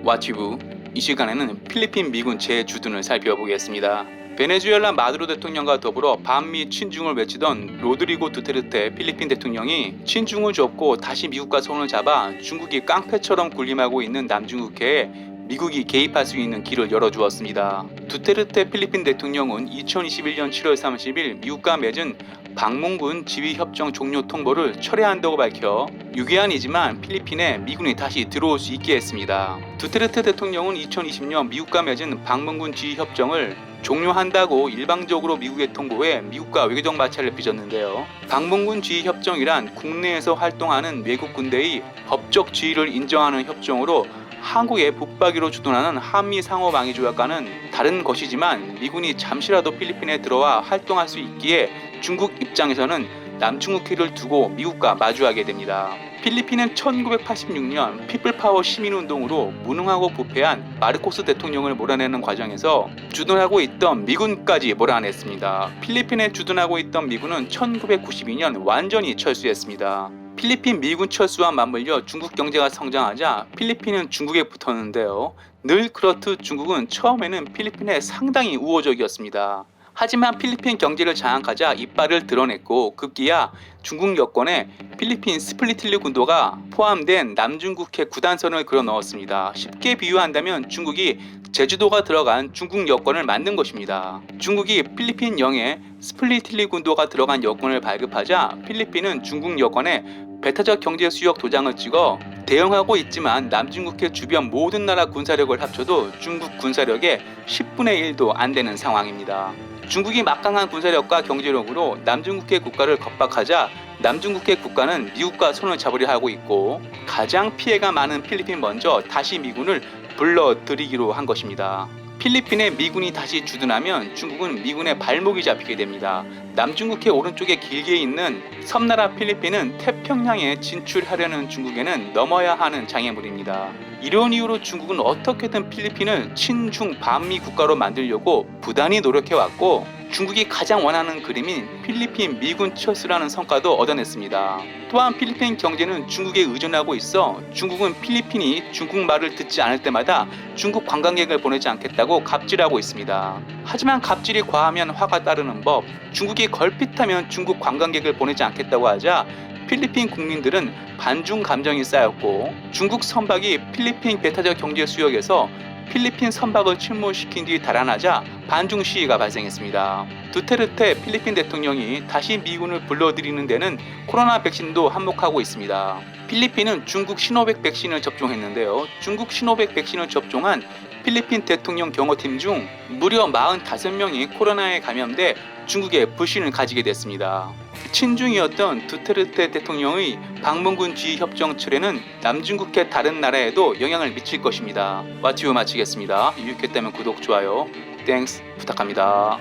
와치부, 이 시간에는 필리핀 미군 재주둔을 살펴보겠습니다. 베네수엘라 마두로 대통령과 더불어 반미 친중을 외치던 로드리고 두테르테 필리핀 대통령이 친중을 접고 다시 미국과 손을 잡아 중국이 깡패처럼 군림하고 있는 남중국해에 미국이 개입할 수 있는 길을 열어주었습니다. 두테르테 필리핀 대통령은 2021년 7월 30일 미국과 맺은 방문군 지휘협정 종료 통보를 철회한다고 밝혀 유기한이지만 필리핀에 미군이 다시 들어올 수 있게 했습니다. 두테르테 대통령은 2020년 미국과 맺은 방문군 지휘협정을 종료한다고 일방적으로 미국에 통보해 미국과 외교적 마찰을 빚었는데요. 방문군 지휘협정이란 국내에서 활동하는 외국 군대의 법적 지위를 인정하는 협정으로 한국에 붙박이로 주둔하는 한미 상호 방위 조약과는 다른 것이지만 미군이 잠시라도 필리핀에 들어와 활동할 수 있기에 중국 입장에서는 남중국해를 두고 미국과 마주하게 됩니다. 필리핀은 1986년 피플파워 시민운동으로 무능하고 부패한 마르코스 대통령을 몰아내는 과정에서 주둔하고 있던 미군까지 몰아냈습니다. 필리핀에 주둔하고 있던 미군은 1992년 완전히 철수했습니다. 필리핀 미군 철수와 맞물려 중국 경제가 성장하자 필리핀은 중국에 붙었는데요. 늘 그렇듯 중국은 처음에는 필리핀에 상당히 우호적이었습니다. 하지만 필리핀 경제를 장악하자 이빨을 드러냈고 급기야 중국 여권에 필리핀 스플리틀리 군도가 포함된 남중국해 구단선을 그려 넣었습니다. 쉽게 비유한다면 중국이 제주도가 들어간 중국 여권을 만든 것입니다. 중국이 필리핀 영해 스플리틀리 군도가 들어간 여권을 발급하자 필리핀은 중국 여권에 배타적 경제 수역 도장을 찍어 대응하고 있지만 남중국해 주변 모든 나라 군사력을 합쳐도 중국 군사력의 10분의 1도 안 되는 상황입니다. 중국이 막강한 군사력과 경제력으로 남중국해 국가를 겁박하자 남중국해 국가는 미국과 손을 잡으려 하고 있고 가장 피해가 많은 필리핀 먼저 다시 미군을 불러들이기로 한 것입니다. 필리핀에 미군이 다시 주둔하면 중국은 미군의 발목이 잡히게 됩니다. 남중국해 오른쪽에 길게 있는 섬나라 필리핀은 태평양에 진출하려는 중국에는 넘어야 하는 장애물입니다. 이런 이유로 중국은 어떻게든 필리핀을 친중 반미 국가로 만들려고 부단히 노력해왔고 중국이 가장 원하는 그림인 필리핀 미군 철수라는 성과도 얻어냈습니다. 또한 필리핀 경제는 중국에 의존하고 있어 중국은 필리핀이 중국 말을 듣지 않을 때마다 중국 관광객을 보내지 않겠다고 갑질하고 있습니다. 하지만 갑질이 과하면 화가 따르는 법, 중국이 걸핏하면 중국 관광객을 보내지 않겠다고 하자 필리핀 국민들은 반중 감정이 쌓였고 중국 선박이 필리핀 배타적 경제 수역에서 필리핀 선박을 침몰시킨 뒤 달아나자 반중 시위가 발생했습니다. 두테르테 필리핀 대통령이 다시 미군을 불러들이는 데는 코로나 백신도 한몫하고 있습니다. 필리핀은 중국 시노백 백신을 접종했는데요. 중국 시노백 백신을 접종한 필리핀 대통령 경호팀 중 무려 45명이 코로나에 감염돼 중국에 불신을 가지게 됐습니다. 친중이었던 두테르테 대통령의 방문군 지휘 협정 철회는 남중국해 다른 나라에도 영향을 미칠 것입니다. 와치우 마치겠습니다. 유익했다면 구독, 좋아요, 땡스 부탁합니다.